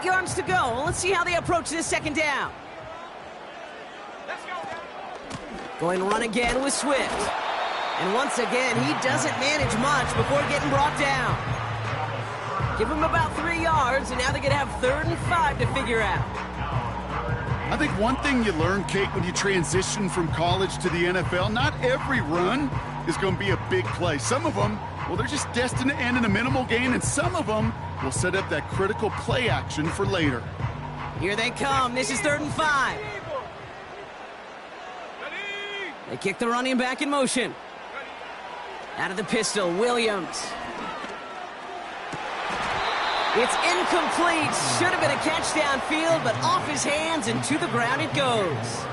8 yards to go. Let's see how they approach this second down. Going to run again with Swift. And once again, he doesn't manage much before getting brought down. Give him about 3 yards, and now they're going to have 3rd and 5 to figure out. I think one thing you learn, Kate, when you transition from college to the NFL, not every run is going to be a big play. Some of them, well, they're just destined to end in a minimal gain, and some of them will set up that critical play action for later. Here they come. This is 3rd and 5. They kick the running back in motion. Out of the pistol, Williams. It's incomplete. Should have been a catch downfield, but off his hands and to the ground it goes.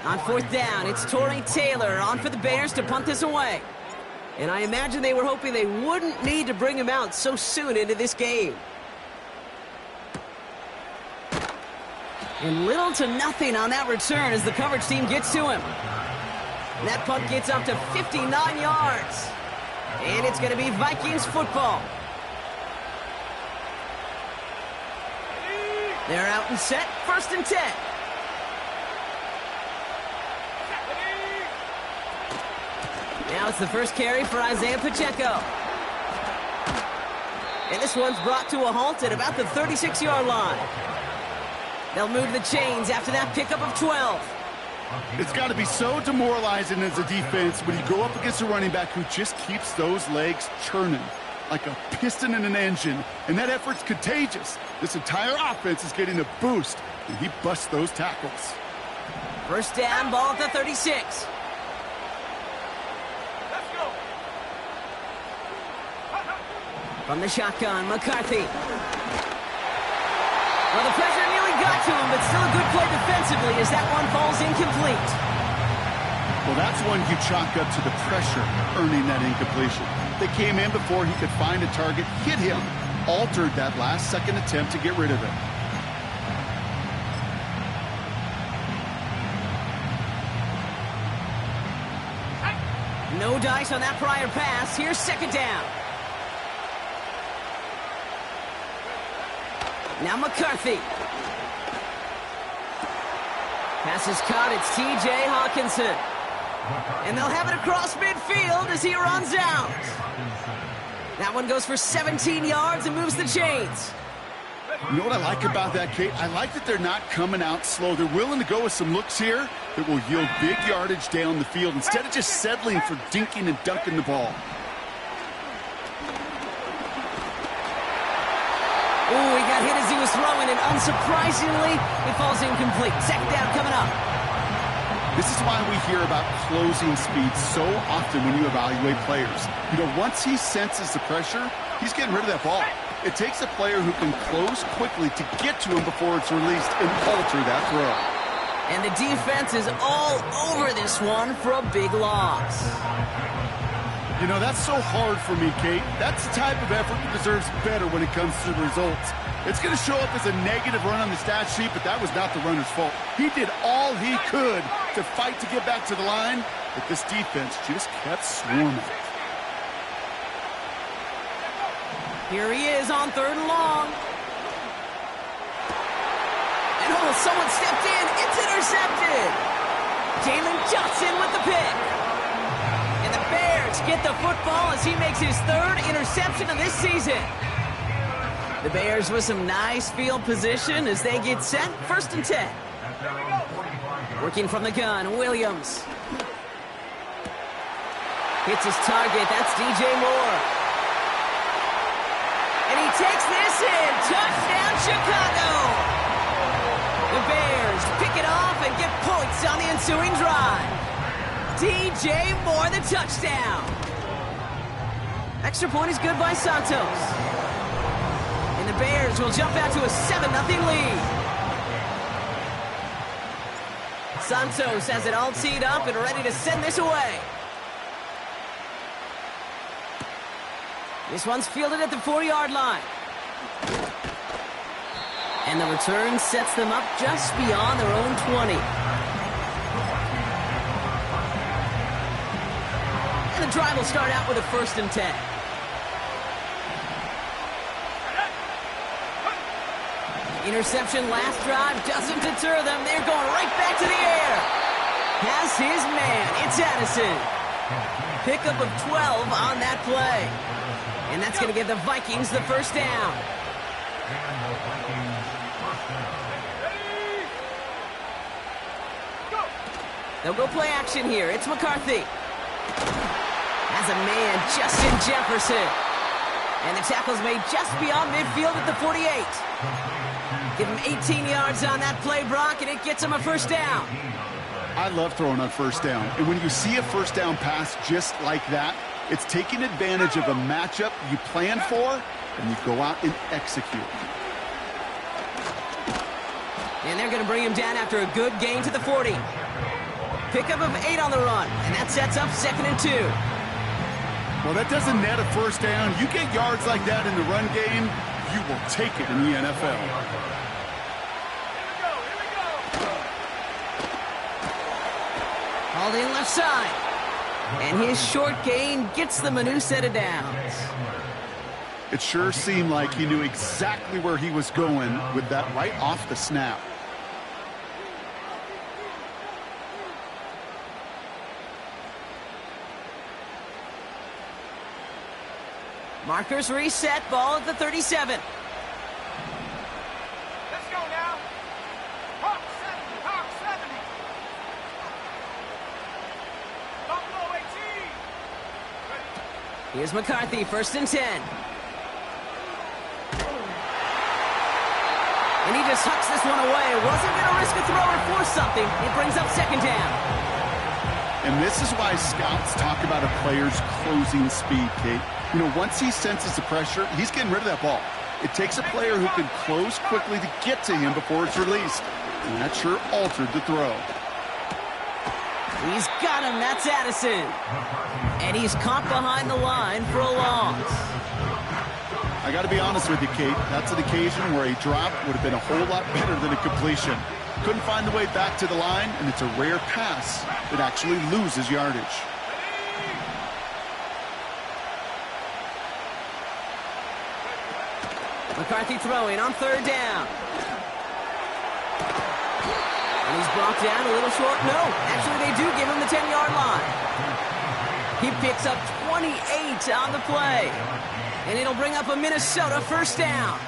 On 4th down, it's Torrey Taylor on for the Bears to punt this away. And I imagine they were hoping they wouldn't need to bring him out so soon into this game. And little to nothing on that return as the coverage team gets to him. And that punt gets up to 59 yards. And it's going to be Vikings football. They're out and set, 1st and 10. Now it's the first carry for Isaiah Pacheco. And this one's brought to a halt at about the 36-yard line. They'll move the chains after that pickup of 12. It's got to be so demoralizing as a defense when you go up against a running back who just keeps those legs churning like a piston in an engine, and that effort's contagious. This entire offense is getting a boost, and he busts those tackles. 1st down, ball at the 36. Let's go. From the shotgun, McCarthy. Well, the pressure nearly got to him, but still a good play defensively as that one falls incomplete. Well, that's one you chalk up to the pressure earning that incompletion. They came in before he could find a target, hit him, altered that last-second attempt to get rid of it. No dice on that prior pass. Here's 2nd down. Now McCarthy. Pass is caught. It's T.J. Hawkinson. And they'll have it across midfield as he runs out. That one goes for 17 yards and moves the chains. You know what I like about that, Kate? I like that they're not coming out slow. They're willing to go with some looks here that will yield big yardage down the field instead of just settling for dinking and dunking the ball. Ooh, he got hit as he was throwing, and unsurprisingly, it falls incomplete. 2nd down coming up. This is why we hear about closing speed so often when you evaluate players. You know, once he senses the pressure, he's getting rid of that ball. It takes a player who can close quickly to get to him before it's released and alter that throw. And the defense is all over this one for a big loss. You know, that's so hard for me, Kate. That's the type of effort that deserves better when it comes to the results. It's going to show up as a negative run on the stat sheet, but that was not the runner's fault. He did all he could to fight to get back to the line, but this defense just kept swarming. Here he is on 3rd and long. And oh, someone stepped in. It's intercepted. Jalen Johnson with the pick. And the Bears get the football as he makes his 3rd interception of this season. The Bears with some nice field position as they get set. 1st and 10. Working from the gun, Williams. Hits his target. That's DJ Moore. And he takes this in. Touchdown, Chicago. The Bears pick it off and get points on the ensuing drive. DJ Moore, the touchdown. Extra point is good by Santos. And the Bears will jump out to a 7-0 lead. Santos has it all teed up and ready to send this away. This one's fielded at the 4-yard line. And the return sets them up just beyond their own 20. And the drive will start out with a 1st and 10. Interception last drive doesn't deter them. They're going right back to the air. Has his man. It's Addison. Pickup of 12 on that play. And that's going to give the Vikings the first down. They'll go play action here. It's McCarthy. Has a man, Justin Jefferson. And the tackle's made just beyond midfield at the 48. Give him 18 yards on that play, Brock, and it gets him a first down. I love throwing on first down. And when you see a first down pass just like that, it's taking advantage of a matchup you plan for, and you go out and execute. And they're going to bring him down after a good gain to the 40. Pickup of 8 on the run, and that sets up 2nd and 2. Well, that doesn't net a first down. You get yards like that in the run game, you will take it in the NFL. Hauled in left side. And his short gain gets them a new set of downs. It sure seemed like he knew exactly where he was going with that right off the snap. Markers reset, ball at the 37. Let's go now. Hawk 70, Hawk 70. Buffalo 18. Here's McCarthy, 1st and 10. And he just hucks this one away. Wasn't going to risk a throw or force something. It brings up 2nd down. And this is why scouts talk about a player's closing speed, Kate. You know, once he senses the pressure, he's getting rid of that ball. It takes a player who can close quickly to get to him before it's released. And that sure altered the throw. He's got him. That's Addison. And he's caught behind the line for a loss. I got to be honest with you, Kate. That's an occasion where a drop would have been a whole lot better than a completion. Couldn't find the way back to the line, and it's a rare pass that actually loses yardage. McCarthy throwing on 3rd down. And he's brought down a little short. No, actually they do give him the 10-yard line. He picks up 28 on the play. And it'll bring up a Minnesota first down.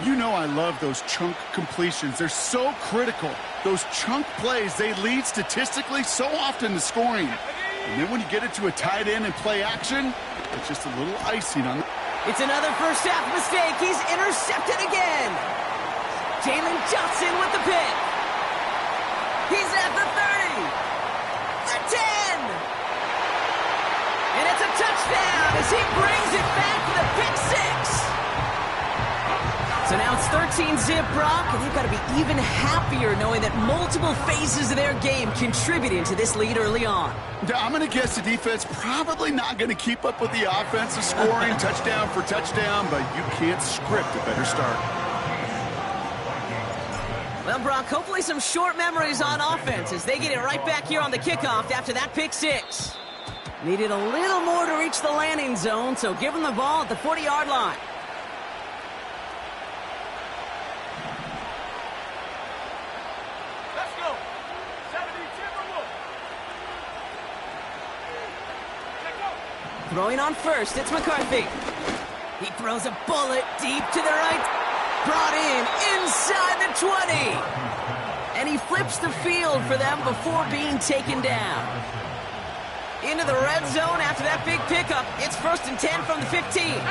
You know I love those chunk completions. They're so critical. Those chunk plays, they lead statistically so often to scoring. And then when you get it to a tight end and play action, it's just a little icing on the... It's another first half mistake. He's intercepted again. Jalen Johnson with the pick. He's at the 30. The 10. And it's a touchdown as he brings it back for the pick 6. So now it's 13-zip, Brock, and they've got to be even happier knowing that multiple phases of their game contributed to this lead early on. I'm going to guess the defense probably not going to keep up with the offensive scoring touchdown for touchdown, but you can't script a better start. Well, Brock, hopefully some short memories on offense as they get it right back here on the kickoff after that pick 6. Needed a little more to reach the landing zone, so give them the ball at the 40-yard line. Let's go. 70, Timberwolves. Let's go. Throwing on 1st, it's McCarthy. He throws a bullet deep to the right. Brought in inside the 20. And he flips the field for them before being taken down. Into the red zone after that big pickup. It's 1st and 10 from the 15.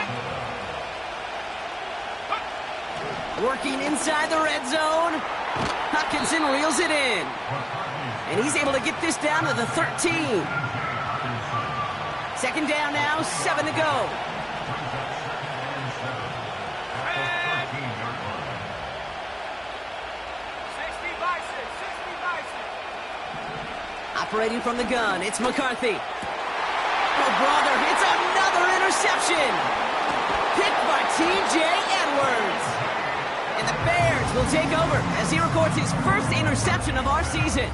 Working inside the red zone. Hutchinson reels it in. And he's able to get this down to the 13. 2nd down now, 7 to go. Operating from the gun, it's McCarthy. Oh, brother, it's another interception. Picked by T.J. Edwards. And the Bears will take over as he records his first interception of our season.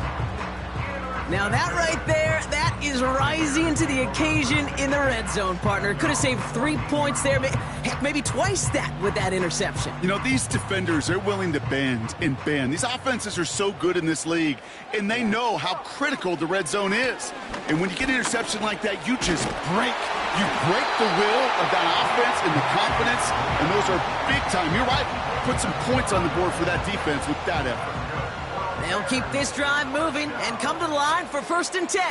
Now that right there, that is rising to the occasion in the red zone, partner. Could have saved 3 points there, heck, maybe twice that with that interception. You know, these defenders, they're willing to bend and bend. These offenses are so good in this league, and they know how critical the red zone is. And when you get an interception like that, you just break. You break the will of that offense and the confidence, and those are big time. You're right. Put some points on the board for that defense with that effort. They'll keep this drive moving and come to the line for 1st and 10.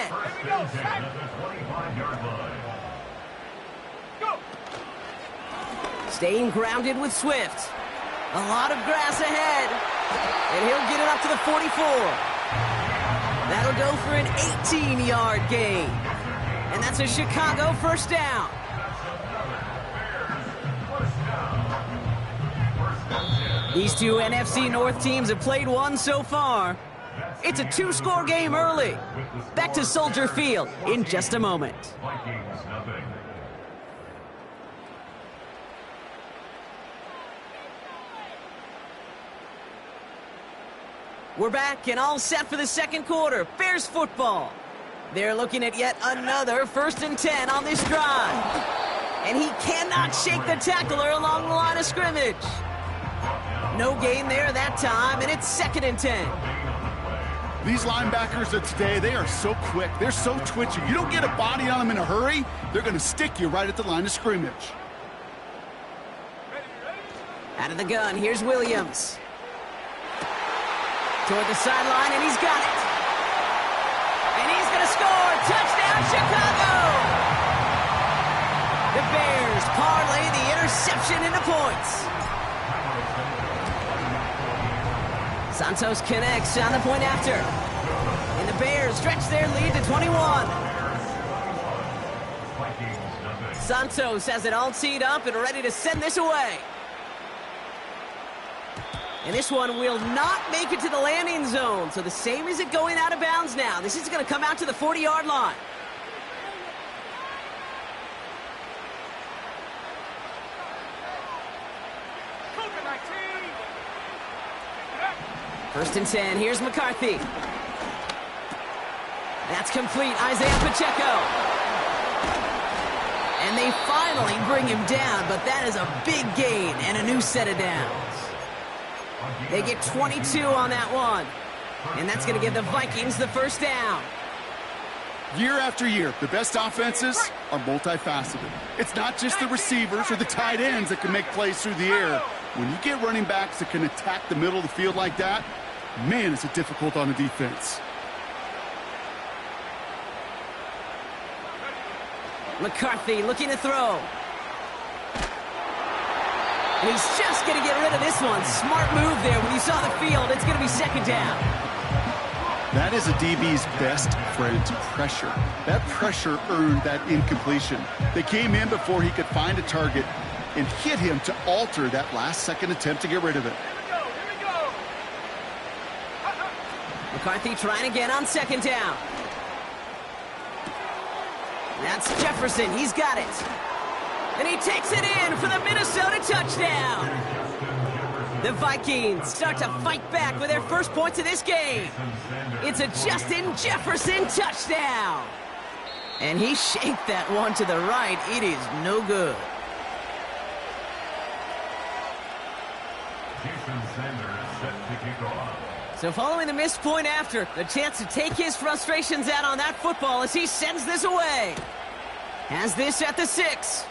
Staying grounded with Swift. A lot of grass ahead. And he'll get it up to the 44. That'll go for an 18-yard gain. And that's a Chicago 1st down. These two NFC North teams have played one so far. It's a 2-score game early. Back to Soldier Field in just a moment. We're back and all set for the second quarter. Bears football. They're looking at yet another 1st and 10 on this drive. And he cannot shake the tackler along the line of scrimmage. No gain there that time, and it's 2nd and 10. These linebackers of today, they are so quick. They're so twitchy. You don't get a body on them in a hurry, they're going to stick you right at the line of scrimmage. Out of the gun, here's Williams. Toward the sideline, and he's got it. And he's going to score. Touchdown, Chicago! The Bears parlay the interception into points. Santos connects on the point after. And the Bears stretch their lead to 21. Santos has it all teed up and ready to send this away. And this one will not make it to the landing zone. So the same as it going out of bounds now. This is going to come out to the 40-yard line. First and 10, here's McCarthy. That's complete, Isaiah Pacheco. And they finally bring him down, but that is a big gain and a new set of downs. They get 22 on that one. And that's going to give the Vikings the 1st down. Year after year, the best offenses are multifaceted. It's not just the receivers or the tight ends that can make plays through the air. When you get running backs that can attack the middle of the field like that, man, is it difficult on the defense. McCarthy looking to throw. And he's just going to get rid of this one. Smart move there. When you saw the field, it's going to be 2nd down. That is a DB's best friend, pressure. That pressure earned that incompletion. They came in before he could find a target and hit him to alter that last-second attempt to get rid of it. McCarthy trying again on 2nd down. That's Jefferson. He's got it. And he takes it in for the Minnesota touchdown. The Vikings start to fight back with their first points of this game. It's a Justin Jefferson touchdown. And he shanked that one to the right. It is no good. So following the missed point after, the chance to take his frustrations out on that football as he sends this away. Has this at the 6.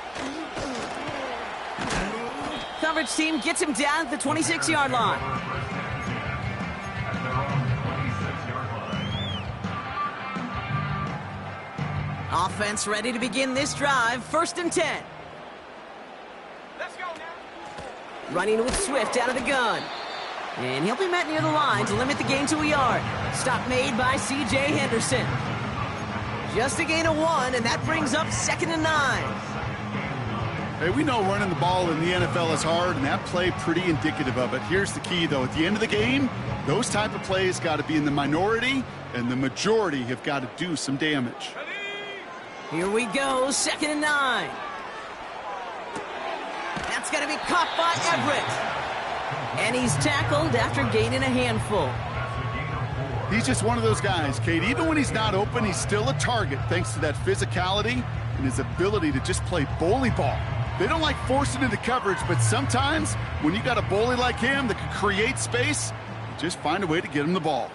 Coverage team gets him down at the 26-yard line. Offense ready to begin this drive. 1st and 10. Let's go now. Running with Swift out of the gun. And he'll be met near the line to limit the gain to a yard. Stop made by C.J. Henderson. Just a gain of 1, and that brings up 2nd and 9. Hey, we know running the ball in the NFL is hard, and that play pretty indicative of it. Here's the key, though. At the end of the game, those type of plays got to be in the minority, and the majority have got to do some damage. Here we go, 2nd and 9. That's going to be caught by Everett. And he's tackled after gaining a handful. He's just one of those guys, Kate. Even when he's not open, he's still a target thanks to that physicality and his ability to just play bully ball. They don't like forcing into coverage, but sometimes when you got a bully like him that can create space, you just find a way to get him the ball.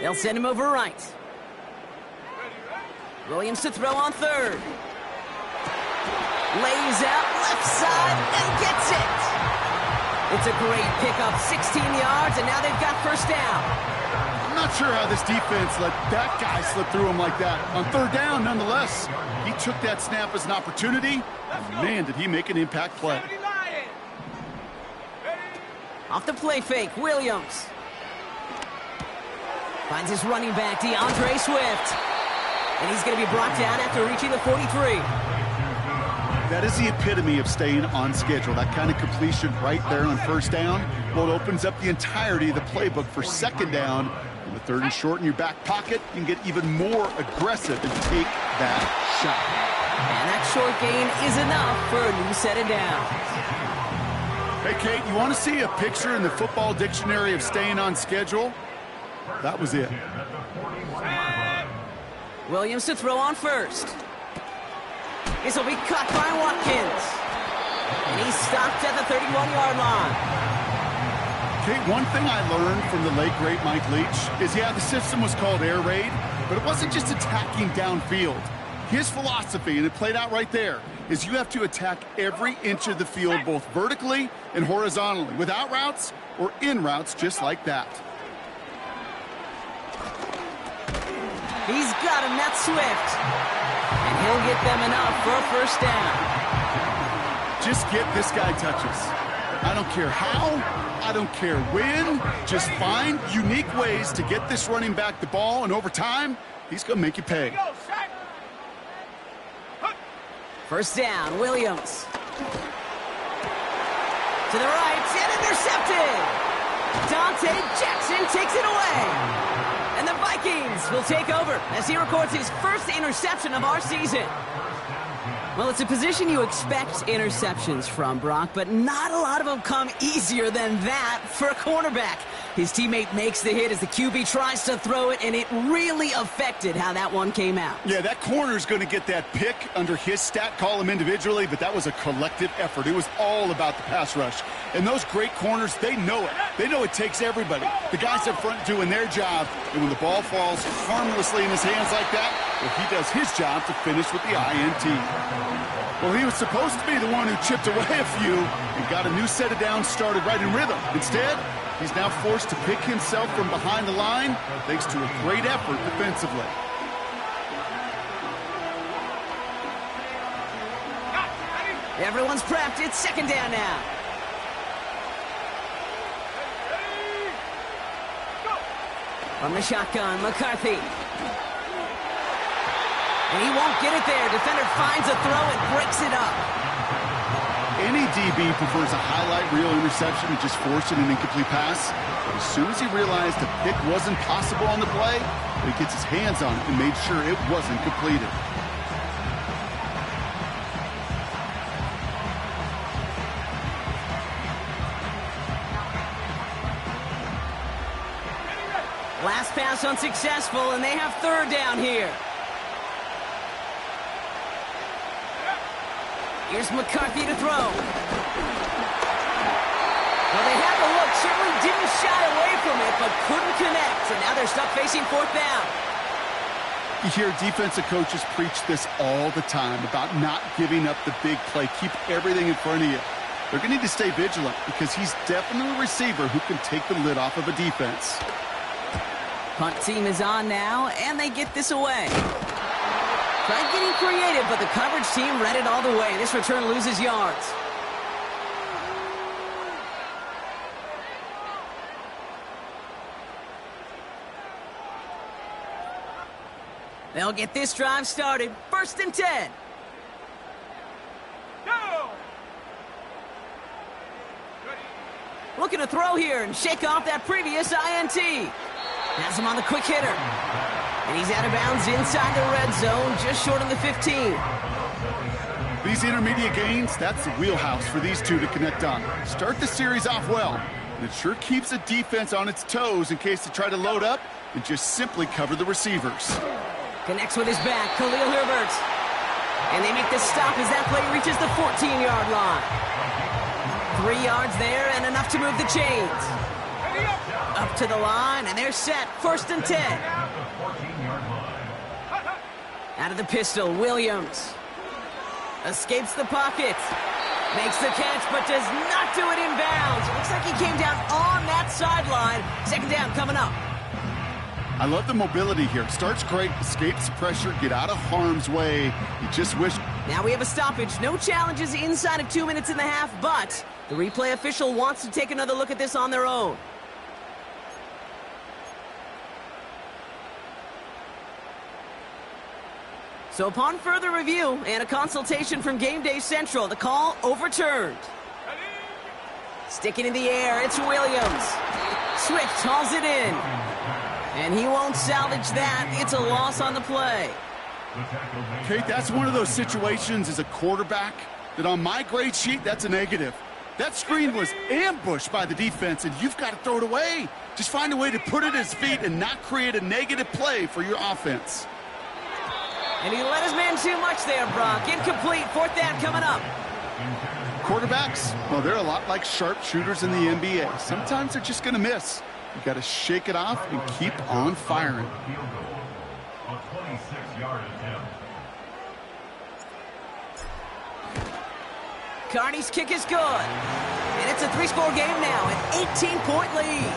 They'll send him over right. Williams to throw on third. Lays out left side and gets it. It's a great pickup, 16 yards, and now they've got first down. I'm not sure how this defense let that guy slip through him like that. On third down, nonetheless, he took that snap as an opportunity, and man, did he make an impact play. Off the play fake, Williams. Finds his running back, DeAndre Swift. And he's going to be brought down after reaching the 43. That is the epitome of staying on schedule. That kind of completion right there on first down. Well, it opens up the entirety of the playbook for second down. In the third and short in your back pocket, you can get even more aggressive and take that shot. And that short gain is enough for a new set of downs. Hey, Kate, you want to see a picture in the football dictionary of staying on schedule? That was it. Williams to throw on first. This will be cut by Watkins. And he's stopped at the 31-yard line. Kate, one thing I learned from the late, great Mike Leach is, yeah, the system was called air raid, but it wasn't just attacking downfield. His philosophy, and it played out right there, is you have to attack every inch of the field, both vertically and horizontally, without routes or in routes just like that. He's got him, that's Swift. And he'll get them enough for a first down. Just get this guy touches. I don't care how, I don't care when. Just find unique ways to get this running back the ball, and over time, he's going to make you pay. First down, Williams. To the right, and intercepted. Dante Jackson takes it away. And the Vikings will take over as he records his first interception of our season. Well, it's a position you expect interceptions from, Brock, but not a lot of them come easier than that for a cornerback. His teammate makes the hit as the QB tries to throw it, and it really affected how that one came out. Yeah, that corner's going to get that pick under his stat column individually, but that was a collective effort. It was all about the pass rush. And those great corners, they know it. They know it takes everybody. The guys up front doing their job, and when the ball falls harmlessly in his hands like that, well, he does his job to finish with the INT. Well, he was supposed to be the one who chipped away a few and got a new set of downs started right in rhythm. Instead, he's now forced to pick himself from behind the line thanks to a great effort defensively. Everyone's prepped. It's second down now. From the shotgun, McCarthy. And he won't get it there. Defender finds a throw and breaks it up. Any DB prefers a highlight reel interception to just forcing an incomplete pass. As soon as he realized a pick wasn't possible on the play, he gets his hands on it and made sure it wasn't completed. Last pass unsuccessful, and they have third down here. Here's McCarthy to throw. Well, they had the look, certainly didn't shy away from it, but couldn't connect, and now they're stuck facing fourth down. You hear defensive coaches preach this all the time about not giving up the big play. Keep everything in front of you. They're going to need to stay vigilant because he's definitely a receiver who can take the lid off of a defense. Punt team is on now, and they get this away. Tried getting creative, but the coverage team read it all the way. This return loses yards. They'll get this drive started. First and 10. Go! Looking to throw here and shake off that previous INT. Has him on the quick hitter. And he's out of bounds inside the red zone, just short of the 15. These intermediate gains, that's the wheelhouse for these two to connect on. Start the series off well. And it sure keeps the defense on its toes in case they try to load up and just simply cover the receivers. Connects with his back, Khalil Herbert. And they make the stop as that play reaches the 14-yard line. 3 yards there and enough to move the chains. Up to the line, and they're set. 1st and 10. Out of the pistol, Williams. Escapes the pocket. Makes the catch, but does not do it in bounds. Looks like he came down on that sideline. 2nd down coming up. I love the mobility here. Starts great, escapes pressure, get out of harm's way. You just wish... Now we have a stoppage. No challenges inside of 2 minutes and a half, but the replay official wants to take another look at this on their own. So upon further review and a consultation from Game Day Central, the call overturned. Sticking in the air, it's Williams. Swift hauls it in. And he won't salvage that. It's a loss on the play. Kate, that's one of those situations as a quarterback that on my grade sheet, that's a negative. That screen was ambushed by the defense, and you've got to throw it away. Just find a way to put it at his feet and not create a negative play for your offense. And he let his man too much there, Brock. Incomplete. 4th down coming up. Quarterbacks, well, they're a lot like sharpshooters in the NBA. Sometimes they're just going to miss. You got to shake it off and keep on firing. Carney's kick is good. And it's a 3-score game now, an 18-point lead.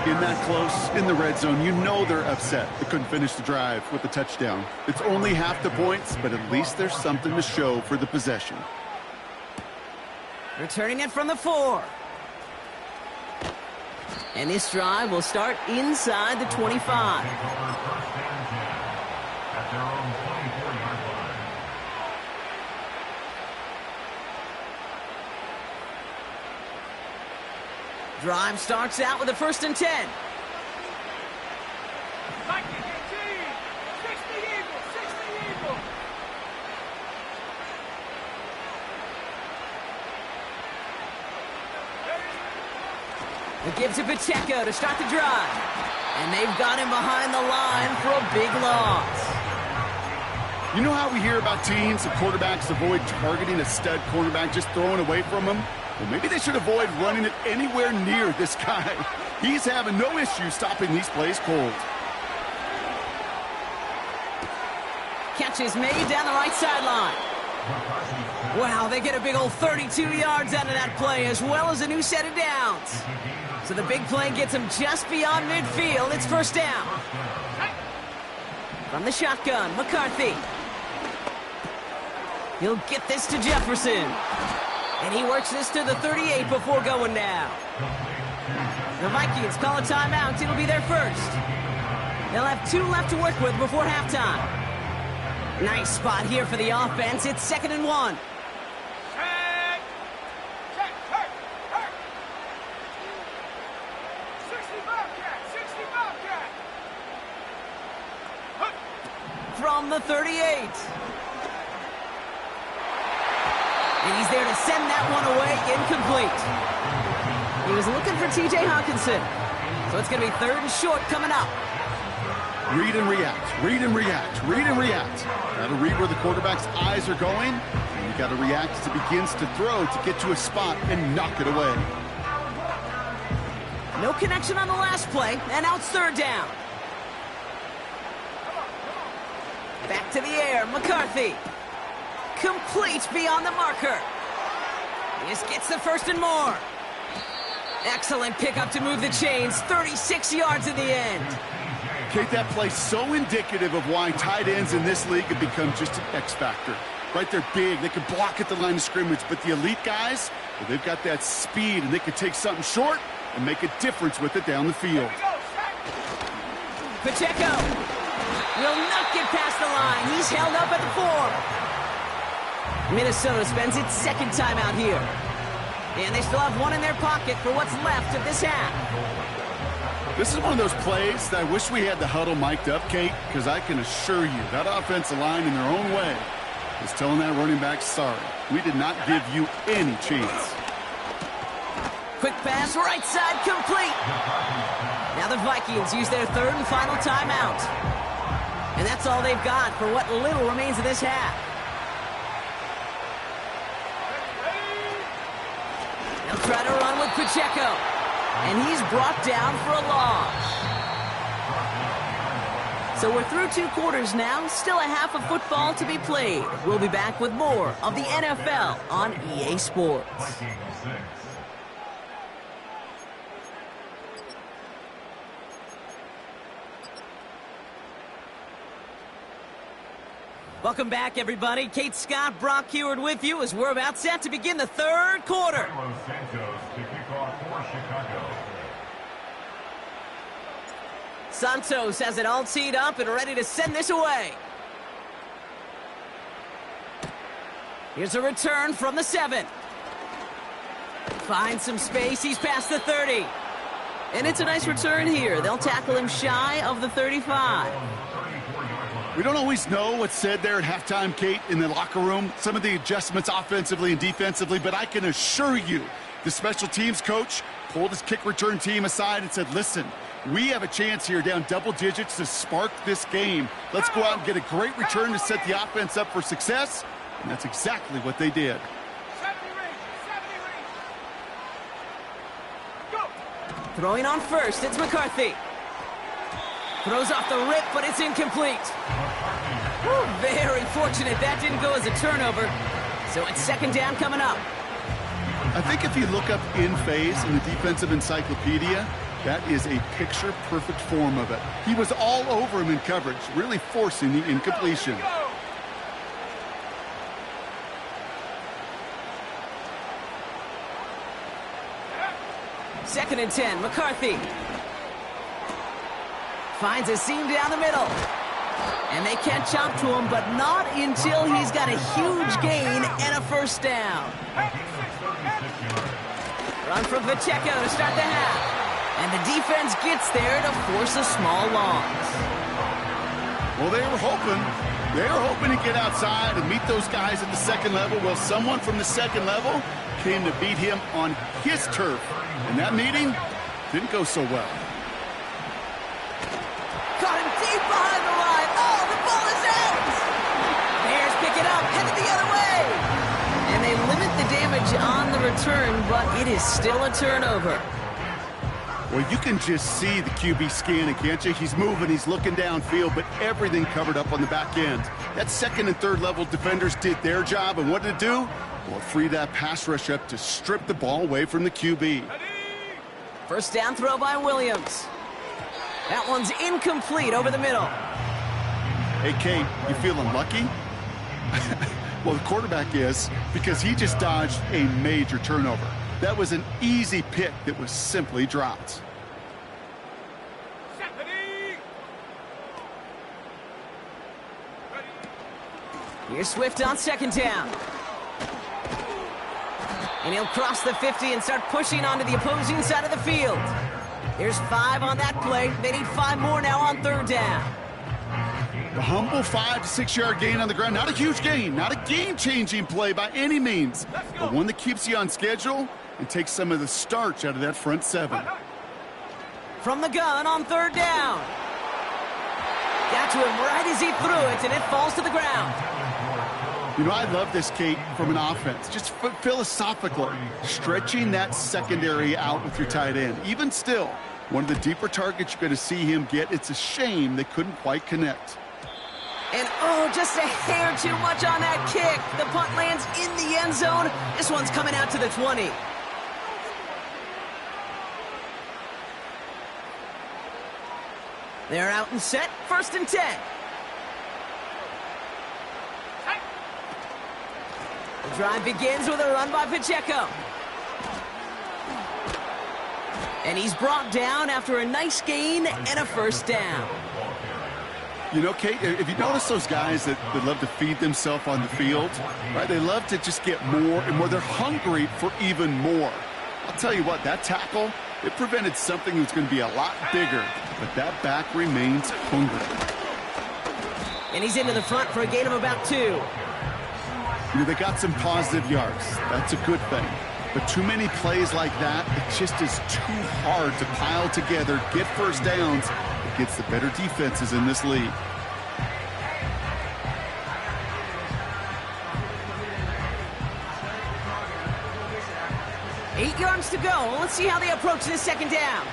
In that close, in the red zone, you know they're upset. They couldn't finish the drive with the touchdown. It's only half the points, but at least there's something to show for the possession. Returning it from the 4. And this drive will start inside the 25. Drive starts out with a 1st and 10. It gives to Pacheco to start the drive. And they've got him behind the line for a big loss. You know how we hear about teams and quarterbacks avoid targeting a stud cornerback, just throwing away from him? Well, maybe they should avoid running it anywhere near this guy. He's having no issue stopping these plays cold. Catch is made down the right sideline. Wow, they get a big old 32 yards out of that play, as well as a new set of downs. So the big play gets them just beyond midfield. It's 1st down. From the shotgun, McCarthy. He'll get this to Jefferson. And he works this to the 38 before going down. The Vikings call a timeout. It'll be their first. They'll have 2 left to work with before halftime. Nice spot here for the offense. It's 2nd and 1. From the 38. And he's there to send that one away, incomplete. He was looking for T.J. Hawkinson. So it's going to be 3rd and short coming up. Read and react, read and react, read and react. Got to read where the quarterback's eyes are going, and you got to react as it begins to throw to get to a spot and knock it away. No connection on the last play, and now it's 3rd down. Back to the air, McCarthy. Complete beyond the marker. This gets the 1st and more. Excellent pickup to move the chains. 36 yards in the end. Kate, that play's so indicative of why tight ends in this league have become just an X factor. Right, they're big, they can block at the line of scrimmage, but the elite guys, well, they've got that speed, and they can take something short and make a difference with it down the field. Pacheco will not get past the line. He's held up at the 4. Minnesota spends its 2nd timeout here. And they still have 1 in their pocket for what's left of this half. This is one of those plays that I wish we had the huddle mic'd up, Kate, because I can assure you that offensive line in their own way is telling that running back, sorry, we did not give you any chance. quick pass, right side, complete. Now the Vikings use their third and final timeout. And that's all they've got for what little remains of this half. They'll try to run with Pacheco. And he's brought down for a loss. So we're through 2 quarters now. Still a half of football to be played. We'll be back with more of the NFL on EA Sports. Welcome back, everybody. Kate Scott, Brock Heward with you as we're about set to begin the third quarter. Santos has it all teed up and ready to send this away. Here's a return from the 7. Finds some space. He's past the 30. And it's a nice return here. They'll tackle him shy of the 35. We don't always know what's said there at halftime, Kate, in the locker room. Some of the adjustments offensively and defensively, but I can assure you the special teams coach pulled his kick return team aside and said, listen, we have a chance here down double digits to spark this game. Let's go out and get a great return to set the offense up for success. And that's exactly what they did. 70 range. Go. Throwing on first, it's McCarthy. Throws off the rip, but it's incomplete. Whew, very fortunate that didn't go as a turnover. So it's second down coming up. I think if you look up in phase in the defensive encyclopedia, that is a picture-perfect form of it. He was all over him in coverage, really forcing the incompletion. Go. Second and 10, McCarthy. Finds a seam down the middle. And they can't chop to him, but not until he's got a huge gain and a first down. Run from Pacheco to start the half. And the defense gets there to force a small loss. Well, they were hoping to get outside and meet those guys at the second level. Well, someone from the second level came to beat him on his turf. And that meeting didn't go so well. Caught him deep behind the line. Oh, the ball is out. Bears pick it up, headed the other way. And they limit the damage on the return, but it is still a turnover. Well, you can just see the QB scanning, can't you? He's moving, he's looking downfield, but everything covered up on the back end. That second and third level defenders did their job, and what did it do? Well, free that pass rush up to strip the ball away from the QB. First down throw by Williams. That one's incomplete over the middle. Hey, Kate, you feeling lucky? Well, the quarterback is, because he just dodged a major turnover. That was an easy pick that was simply dropped. Here's Swift on second down. And he'll cross the 50 and start pushing onto the opposing side of the field. There's 5 on that play. They need 5 more now on third down. The humble 5 to 6 yard gain on the ground. Not a huge gain, not a game-changing play by any means, but one that keeps you on schedule and takes some of the starch out of that front 7. From the gun on third down. Got to him right as he threw it, and it falls to the ground. You know, I love this, Kate, from an offense. Just philosophically, stretching that secondary out with your tight end. Even still, one of the deeper targets you're going to see him get. It's a shame they couldn't quite connect. And, oh, just a hair too much on that kick. The punt lands in the end zone. This one's coming out to the 20. They're out and set. First and 10. The drive begins with a run by Pacheco. And he's brought down after a nice gain and a first down. You know, Kate, if you notice those guys that love to feed themselves on the field, right? They love to just get more and more. They're hungry for even more. I'll tell you what, that tackle, it prevented something that's going to be a lot bigger, but that back remains hungry. And he's into the front for a gain of about 2. You know, they got some positive yards. That's a good thing. But too many plays like that, it just is too hard to pile together, get first downs against the better defenses in this league. Eight yards to go. Let's see how they approach this second down.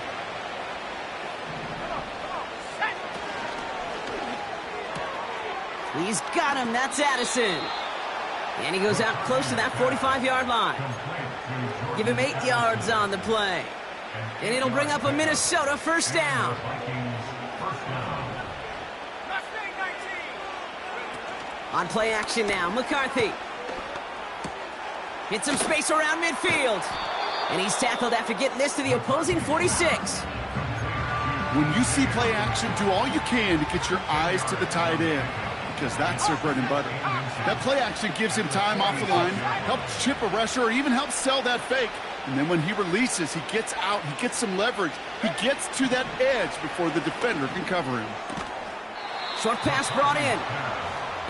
He's got him. That's Addison. And he goes out close to that 45-yard line. Give him 8 yards on the play. And it'll bring up a Minnesota first down. On play action now, McCarthy. Hits some space around midfield. And he's tackled after getting this to the opposing 46. When you see play action, do all you can to get your eyes to the tight end, because that's their bread and butter. That play action gives him time off the line, helps chip a rusher, or even helps sell that fake. And then when he releases, he gets out, he gets some leverage. He gets to that edge before the defender can cover him. Short pass brought in.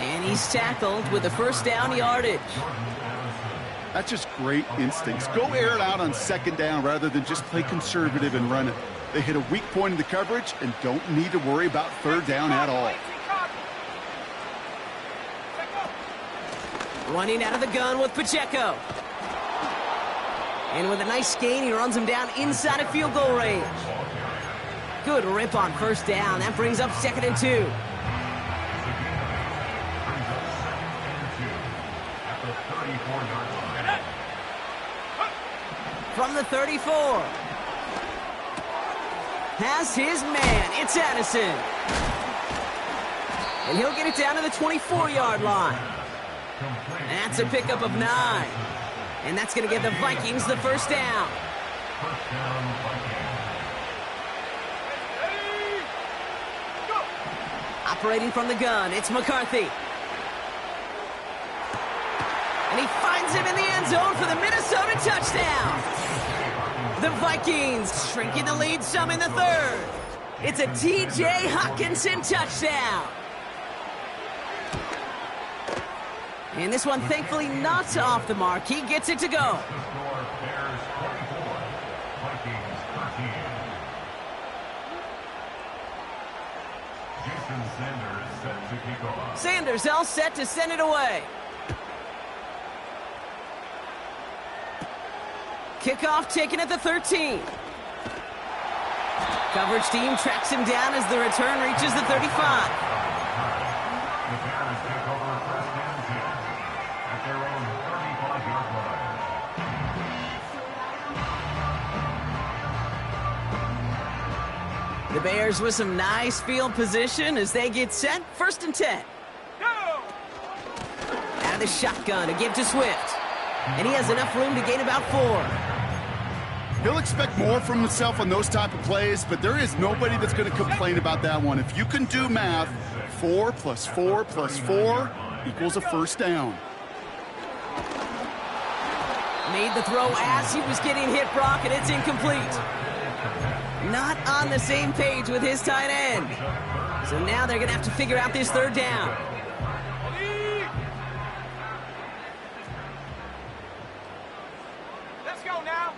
And he's tackled with the first down yardage. That's just great instincts. Go air it out on second down rather than just play conservative and run it. They hit a weak point in the coverage and don't need to worry about third down at all. Running out of the gun with Pacheco. And with a nice gain, he runs him down inside of field goal range. Good rip on first down. That brings up 2nd and 2. From the 34. Has his man. It's Addison. And he'll get it down to the 24-yard line. That's a pickup of 9. And that's going to give the Vikings the first down. Operating from the gun, it's McCarthy. And he finds him in the end zone for the Minnesota touchdown. The Vikings shrinking the lead some in the third. It's a T.J. Hockenson touchdown. And this one, thankfully, not off the mark. He gets it to go. Sanders all set to send it away. Kickoff taken at the 13. Coverage team tracks him down as the return reaches the 35. The Bears with some nice field position as they get set. 1st and 10. Out of the shotgun, a give to Swift. And he has enough room to gain about 4. He'll expect more from himself on those type of plays, but there is nobody that's going to complain about that one. If you can do math, 4 plus 4 plus 4 equals a first down. Made the throw as he was getting hit, Brock, and it's incomplete. Not on the same page with his tight end. So now they're going to have to figure out this third down. Let's go now.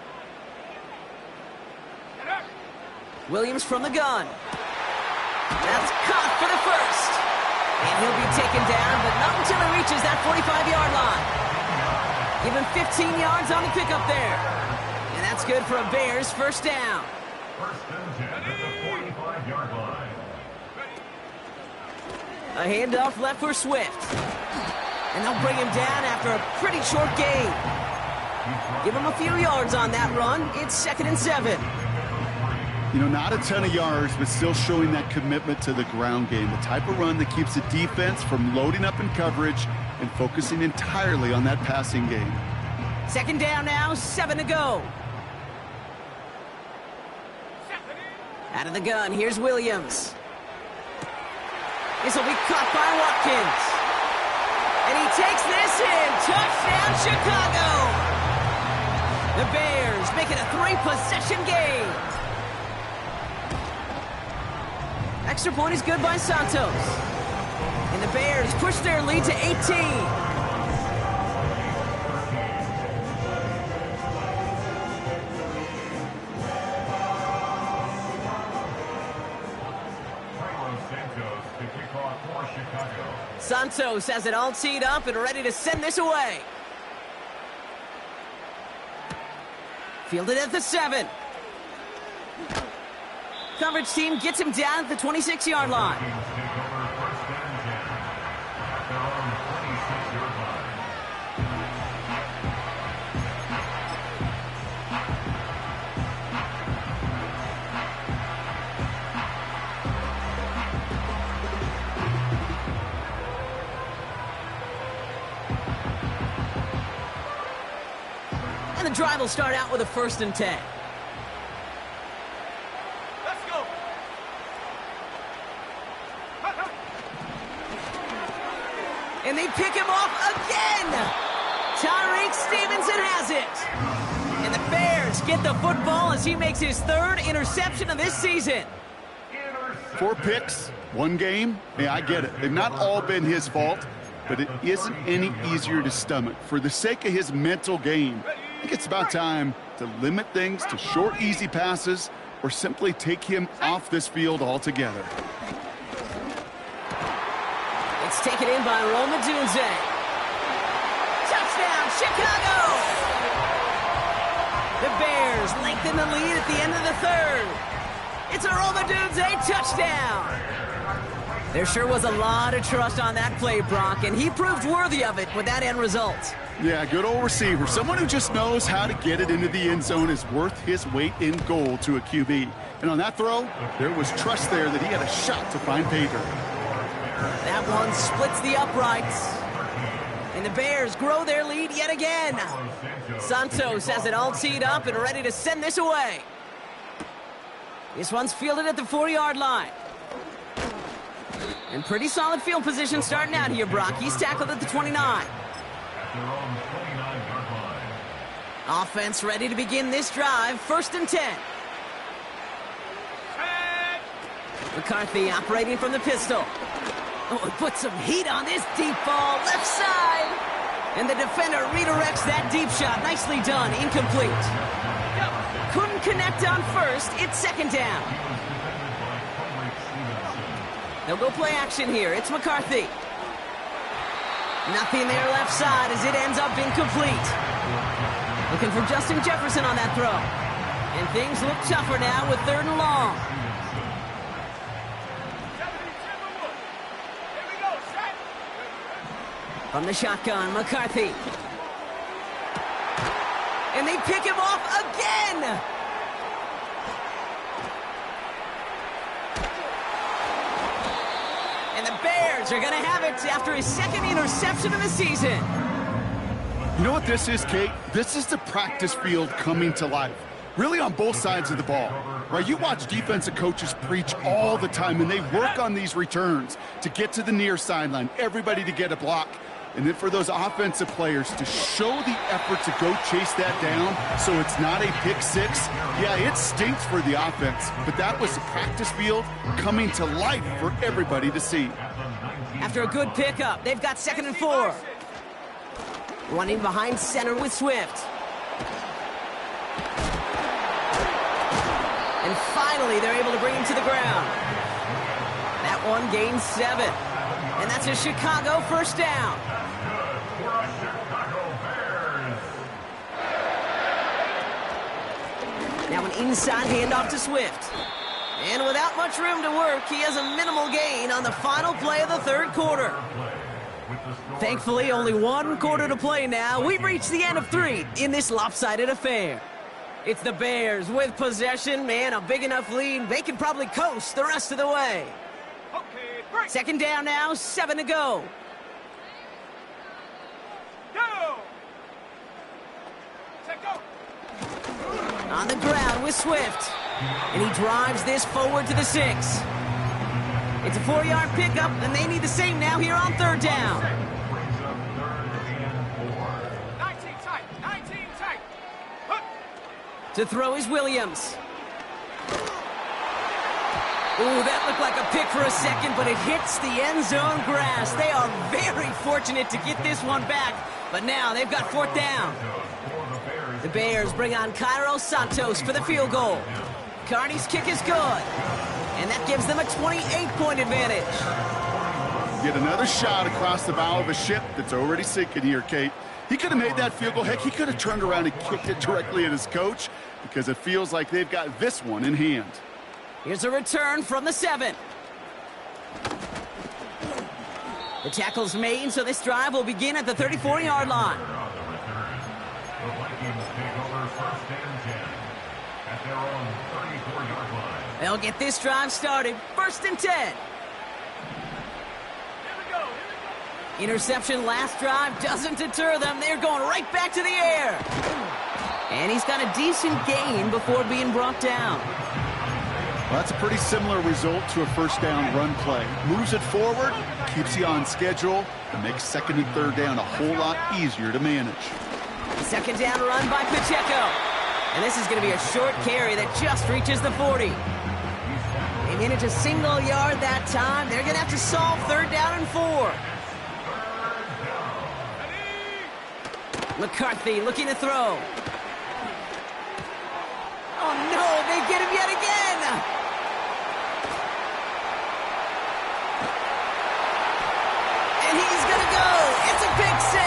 Williams from the gun. That's caught for the first. And he'll be taken down, but not until he reaches that 45-yard line. Give him 15 yards on the pickup there. And that's good for a Bears first down. First and 10 at the 45-yard line. A handoff left for Swift. And they'll bring him down after a pretty short gain. Give him a few yards on that run. It's 2nd and 7. You know, not a ton of yards, but still showing that commitment to the ground game. The type of run that keeps the defense from loading up in coverage and focusing entirely on that passing game. 2nd down now, 7 to go. Out of the gun, here's Williams. This will be caught by Watkins. And he takes this in. Touchdown, Chicago. The Bears make it a 3-possession game. Extra point is good by Santos. And the Bears push their lead to 18. Santos has it all teed up and ready to send this away. Fielded at the 7. Coverage team gets him down at the 26-yard line. And the drive will start out with a 1st and 10. Let's go. And they pick him off again. Tyreek Stevenson has it. And the Bears get the football as he makes his 3rd interception of this season. 4 picks, 1 game. Yeah, I get it. They've not all been his fault, but it isn't any easier to stomach. For the sake of his mental game, I think it's about time to limit things to short, easy passes or simply take him off this field altogether. It's taken in by Rome Odunze. Touchdown, Chicago! The Bears lengthen the lead at the end of the 3rd. It's a Rome Odunze touchdown! There sure was a lot of trust on that play, Brock, and he proved worthy of it with that end result. Yeah, good old receiver. Someone who just knows how to get it into the end zone is worth his weight in gold to a QB. And on that throw, there was trust there that he had a shot to find pay dirt. That one splits the uprights. And the Bears grow their lead yet again. Santos has it all teed up and ready to send this away. This one's fielded at the 4-yard line. And pretty solid field position starting out here, Brock. He's tackled at the 29. Offense ready to begin this drive. 1st and 10. McCarthy operating from the pistol. Oh, he put some heat on this deep ball. Left side. And the defender redirects that deep shot. Nicely done. Incomplete. Couldn't connect on 1st. It's 2nd down. They'll go play action here. It's McCarthy. Nothing there left side as it ends up incomplete. Looking for Justin Jefferson on that throw. And things look tougher now with 3rd and long. From the shotgun, McCarthy. And they pick him off again! And the Bears are going to have it after his 2nd interception of the season. You know what this is, Kate? This is the practice field coming to life. Really on both sides of the ball. Right? You watch defensive coaches preach all the time, and they work on these returns to get to the near sideline, everybody to get a block. And then for those offensive players to show the effort to go chase that down so it's not a pick 6. Yeah, it stinks for the offense, but that was the practice field coming to life for everybody to see. After a good pickup, they've got 2nd and 4. Running behind center with Swift. And finally, they're able to bring him to the ground. That one gains 7. And that's a Chicago 1st down. Now an inside handoff to Swift. And without much room to work, he has a minimal gain on the final play of the 3rd quarter. Thankfully, only 1 quarter to play now. We've reached the end of 3 in this lopsided affair. It's the Bears with possession. Man, a big enough lead. They can probably coast the rest of the way. 2nd down now, 7 to go. On the ground with Swift. And he drives this forward to the 6. It's a 4-yard pickup, and they need the same now here on 3rd down. 19 tight, 19 tight. To throw is Williams. Ooh, that looked like a pick for a second, but it hits the end zone grass. They are very fortunate to get this one back, but now they've got 4th down. The Bears bring on Cairo Santos for the field goal. Carney's kick is good, and that gives them a 28-point advantage. Yet another shot across the bow of a ship that's already sinking here, Kate. He could have made that field goal. Heck, he could have turned around and kicked it directly at his coach because it feels like they've got this one in hand. Here's a return from the 7. The tackle's made, so this drive will begin at the 34-yard line. The Vikings take over first and 10 at their own 34-yard line. They'll get this drive started. First and 10. Interception last drive doesn't deter them. They're going right back to the air. And he's got a decent gain before being brought down. Well, that's a pretty similar result to a first down run play. Moves it forward, keeps you on schedule, and makes second and third down a whole lot easier to manage. Second down run by Pacheco. And this is going to be a short carry that just reaches the 40. They manage a single yard that time. They're going to have to solve third down and 4. McCarthy looking to throw. Oh no, they get him yet again! And he's gonna go! It's a pick 6!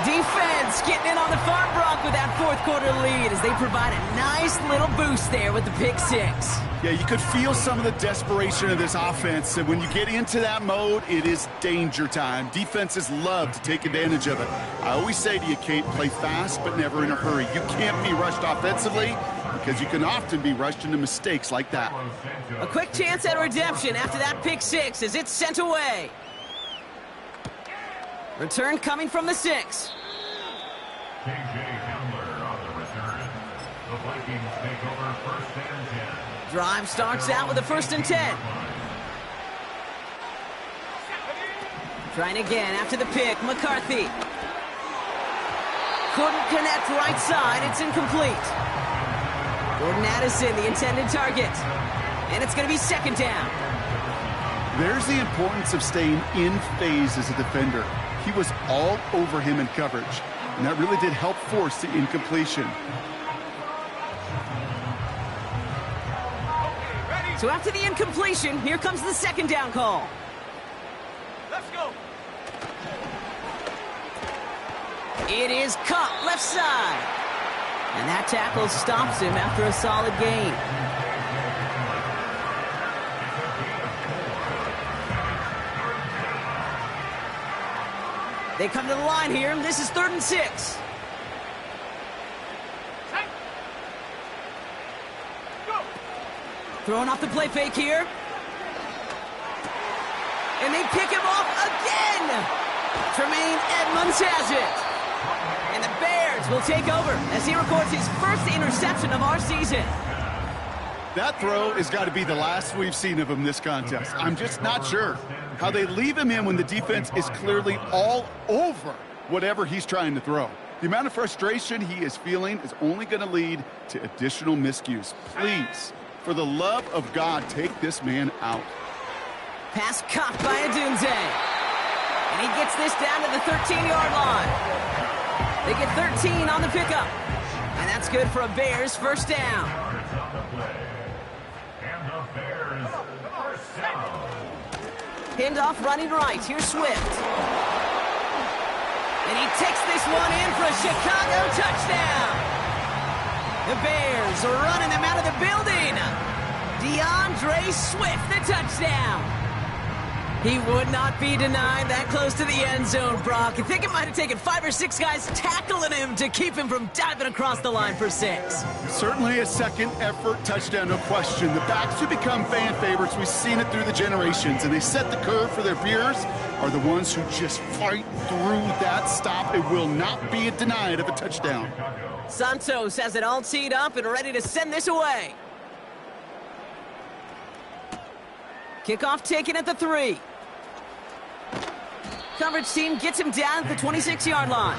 Defense getting in on the farm Bronc with that fourth quarter lead as they provide a nice little boost there with the pick 6. Yeah, you could feel some of the desperation of this offense, and when you get into that mode, it is danger time. Defenses love to take advantage of it. I always say to you, Kate, play fast but never in a hurry. You can't be rushed offensively because you can often be rushed into mistakes like that. A quick chance at redemption after that pick 6 as it's sent away. Return coming from the 6. K.J. Hamler on the return. The Vikings take over first and 10. Drive starts out with a first and 10. Trying again after the pick, McCarthy. Couldn't connect right side, it's incomplete. Jordan Addison, the intended target. And it's going to be second down. There's the importance of staying in phase as a defender. He was all over him in coverage, and that really did help force the incompletion. So after the incompletion, here comes the second down call. Let's go. It is caught left side. And that tackle stops him after a solid gain. They come to the line here. This is 3rd and 6. Throwing off the play fake here. And they pick him off again. Tremaine Edmunds has it. And the Bears will take over as he records his first interception of our season. That throw has got to be the last we've seen of him this contest. I'm just not sure how they leave him in when the defense is clearly all over whatever he's trying to throw. The amount of frustration he is feeling is only going to lead to additional miscues. Please, for the love of God, take this man out. Pass caught by Adunze. And he gets this down to the 13-yard line. They get 13 on the pickup. And that's good for a Bears first down. Handoff running right. Here's Swift. And he takes this one in for a Chicago touchdown. The Bears are running them out of the building. DeAndre Swift, the touchdown. He would not be denied that close to the end zone, Brock. I think it might have taken 5 or 6 guys tackling him to keep him from diving across the line for 6. Certainly a second effort touchdown, no question. The backs who become fan favorites, we've seen it through the generations, and they set the curve for their peers, are the ones who just fight through that stop. It will not be denied of a touchdown. Santos has it all teed up and ready to send this away. Kickoff taken at the 3. Coverage team gets him down at the 26-yard line.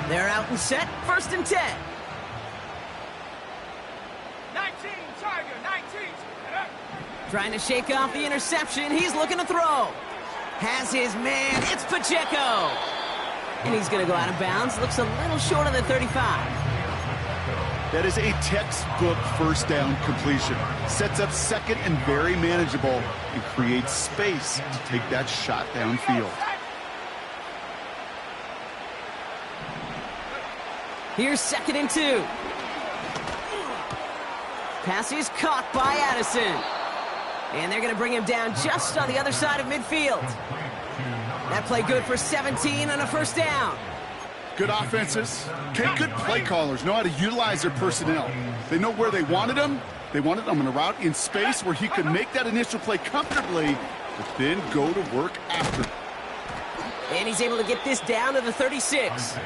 They're out and set, 1st and 10. 19, Tiger, 19. Trying to shake off the interception. He's looking to throw. Has his man. It's Pacheco. And he's going to go out of bounds. Looks a little short of the 35. That is a textbook first down completion. Sets up second and very manageable and creates space to take that shot downfield. Here's 2nd and 2. Pass is caught by Addison. And they're going to bring him down just on the other side of midfield. That play good for 17 and a first down. Good offenses. Good play callers know how to utilize their personnel. They know where they wanted him. They wanted him on a route in space where he could make that initial play comfortably, but then go to work after. And he's able to get this down to the 36.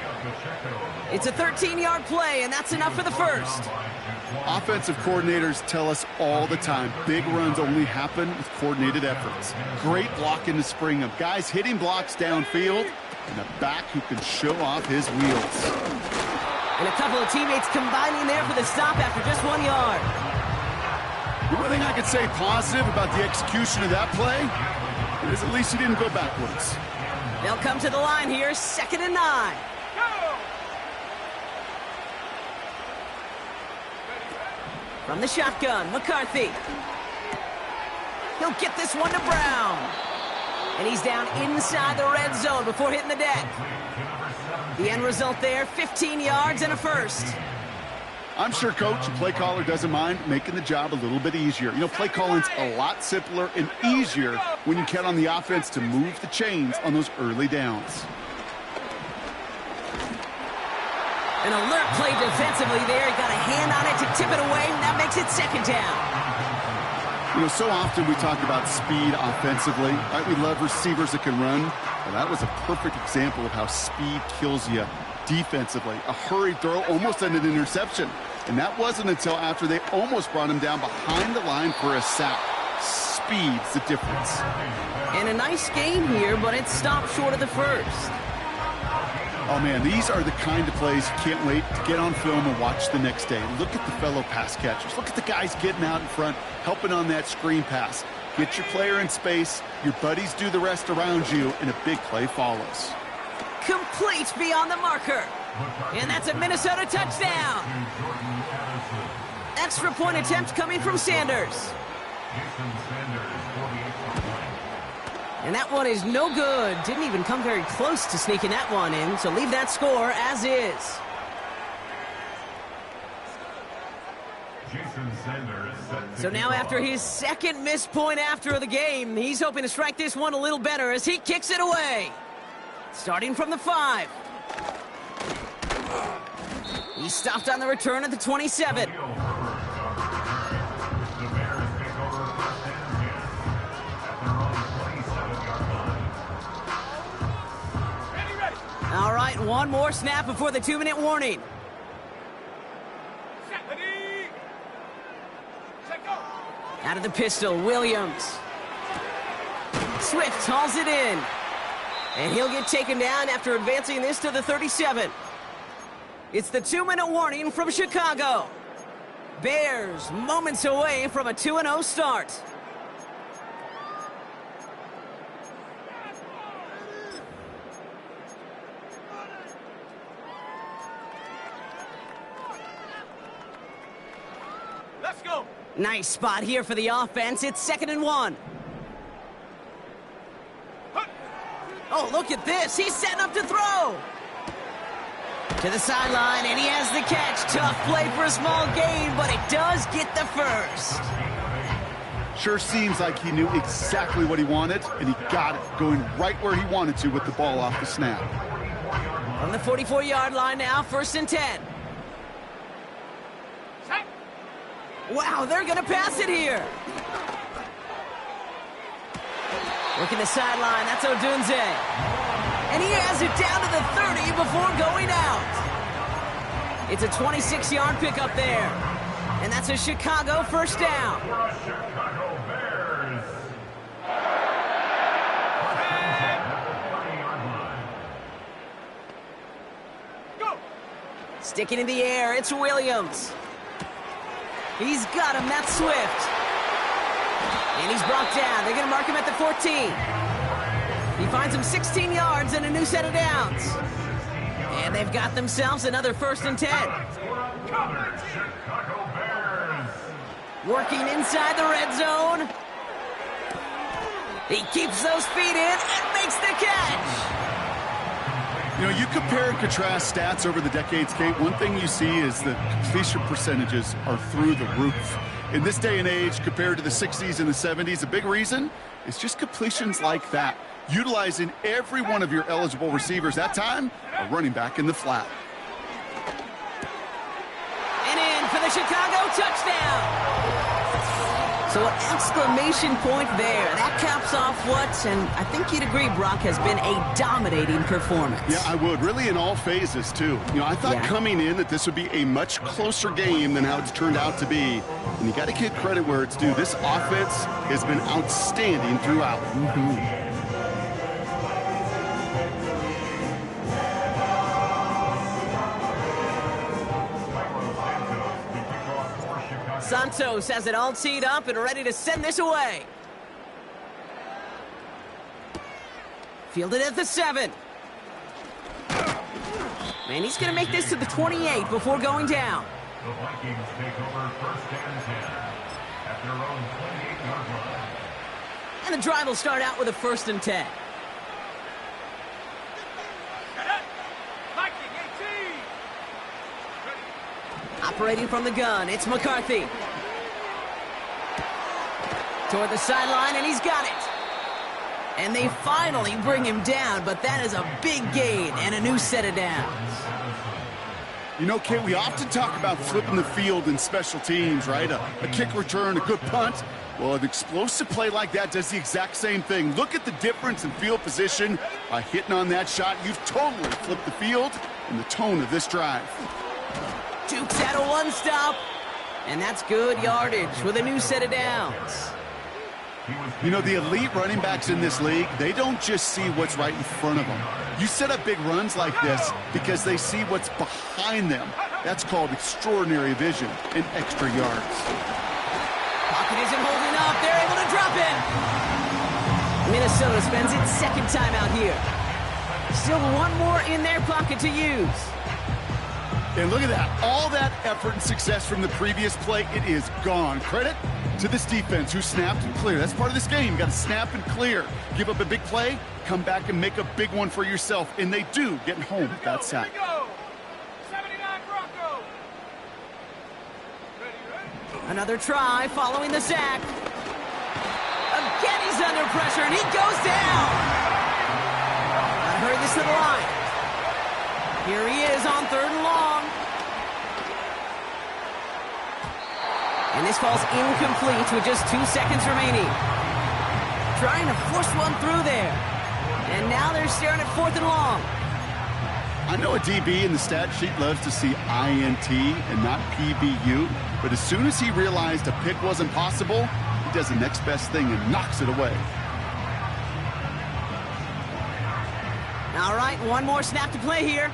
It's a 13-yard play, and that's enough for the first. Offensive coordinators tell us all the time, big runs only happen with coordinated efforts. Great blocking to spring them. Guys hitting blocks downfield, and a back who can show off his wheels. And a couple of teammates combining there for the stop after just 1 yard. The only thing I could say positive about the execution of that play is at least he didn't go backwards. They'll come to the line here, 2nd and 9. From the shotgun, McCarthy. He'll get this one to Brown. And he's down inside the red zone before hitting the deck. The end result there, 15 yards and a first. I'm sure Coach, the play caller, doesn't mind making the job a little bit easier. You know, play calling's a lot simpler and easier when you count on the offense to move the chains on those early downs. An alert play defensively there. He got a hand on it to tip it away, and that makes it 2nd down. You know, so often we talk about speed offensively. Right? We love receivers that can run. Well, that was a perfect example of how speed kills you defensively. A hurried throw, almost an interception. And that wasn't until after they almost brought him down behind the line for a sack. Speed's the difference. And a nice game here, but it stopped short of the first. Oh, man, these are the kind of plays you can't wait to get on film and watch the next day. Look at the fellow pass catchers. Look at the guys getting out in front, helping on that screen pass. Get your player in space, your buddies do the rest around you, and a big play follows. Complete beyond the marker. And that's a Minnesota touchdown. Extra point attempt coming from Sanders. And that one is no good. Didn't even come very close to sneaking that one in, so leave that score as is. So now after his 2nd missed point after the game, he's hoping to strike this one a little better as he kicks it away. Starting from the 5. He stopped on the return at the 27. All right, one more snap before the 2-minute warning. Out of the pistol, Williams. Swift hauls it in. And he'll get taken down after advancing this to the 37. It's the 2-minute warning from Chicago. Bears moments away from a 2-0 start. Let's go. Nice spot here for the offense. It's 2nd and 1. Oh, look at this. He's setting up to throw. To the sideline, and he has the catch. Tough play for a small gain, but it does get the first. Sure seems like he knew exactly what he wanted, and he got it, going right where he wanted to with the ball off the snap. On the 44-yard line now, 1st and 10. Wow, they're going to pass it here. Working the sideline, that's Odunze. And he has it down to the 30 before going out. It's a 26-yard pickup there. And that's a Chicago first down. Sticking in the air, it's Williams. He's got him, that's Swift. And he's brought down. They're going to mark him at the 14. He finds him 16 yards and a new set of downs. And they've got themselves another 1st and 10. Chicago Bears. Working inside the red zone. He keeps those feet in and makes the catch. You know, you compare and contrast stats over the decades, Kate. One thing you see is that completion percentages are through the roof. In this day and age, compared to the 60s and the 70s, a big reason is just completions like that. Utilizing every one of your eligible receivers. That time, a running back in the flat. And in for the Chicago touchdown. So an exclamation point there. That caps off what, and I think you'd agree, Brock, has been a dominating performance. Yeah, I would. Really in all phases, too. You know, I thought coming in that this would be a much closer game than how it's turned out to be. And you got to give credit where it's due. This offense has been outstanding throughout. Santos has it all teed up and ready to send this away. Fielded at the 7. And he's going to make this to the 28 before going down. The Vikings take over 1st and 10 at their own 28-yard line. And the drive will start out with a 1st and 10. Operating from the gun, it's McCarthy. Toward the sideline, and he's got it. And they finally bring him down, but that is a big gain and a new set of downs. You know, Kate, we often talk about flipping the field in special teams, right? A kick return, a good punt. Well, an explosive play like that does the exact same thing. Look at the difference in field position. By hitting on that shot, you've totally flipped the field and the tone of this drive. Dukes out a one-stop, and that's good yardage with a new set of downs. You know, the elite running backs in this league, they don't just see what's right in front of them. You set up big runs like this because they see what's behind them. That's called extraordinary vision and extra yards. Pocket isn't holding up. They're able to drop it. Minnesota spends its 2nd time out here. Still one more in their pocket to use. And look at that. All that effort and success from the previous play, it is gone. Credit to this defense who snapped and cleared. That's part of this game. You got to snap and clear. Give up a big play, come back and make a big one for yourself. And they do get home with that sack. 79 Broncos. Another try following the sack. Again, he's under pressure, and he goes down. Gotta hurry this to the line. Here he is on 3rd and long. And this falls incomplete with just 2 seconds remaining. Trying to force one through there. And now they're staring at 4th and long. I know a DB in the stat sheet loves to see INT and not PBU, but as soon as he realized a pick wasn't possible, he does the next best thing and knocks it away. All right, one more snap to play here.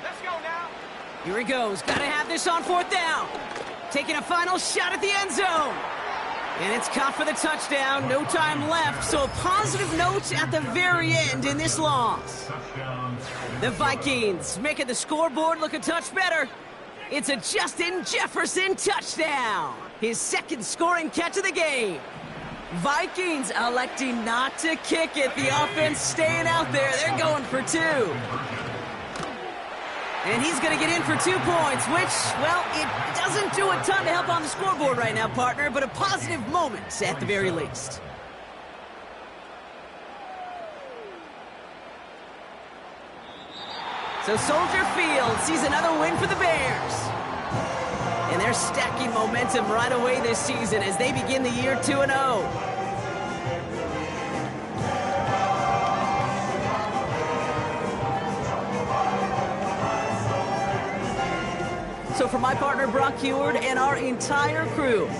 Let's go now. Here he goes. Got to have this on 4th down. Taking a final shot at the end zone. And it's caught for the touchdown. No time left, so a positive note at the very end in this loss. The Vikings making the scoreboard look a touch better. It's a Justin Jefferson touchdown. His 2nd scoring catch of the game. Vikings electing not to kick it. The offense staying out there. They're going for 2. And he's going to get in for 2 points, which, well, it doesn't do a ton to help on the scoreboard right now, partner, but a positive moment at the very least. So Soldier Field sees another win for the Bears. And they're stacking momentum right away this season as they begin the year 2-0. So for my partner, Brock Huard, and our entire crew,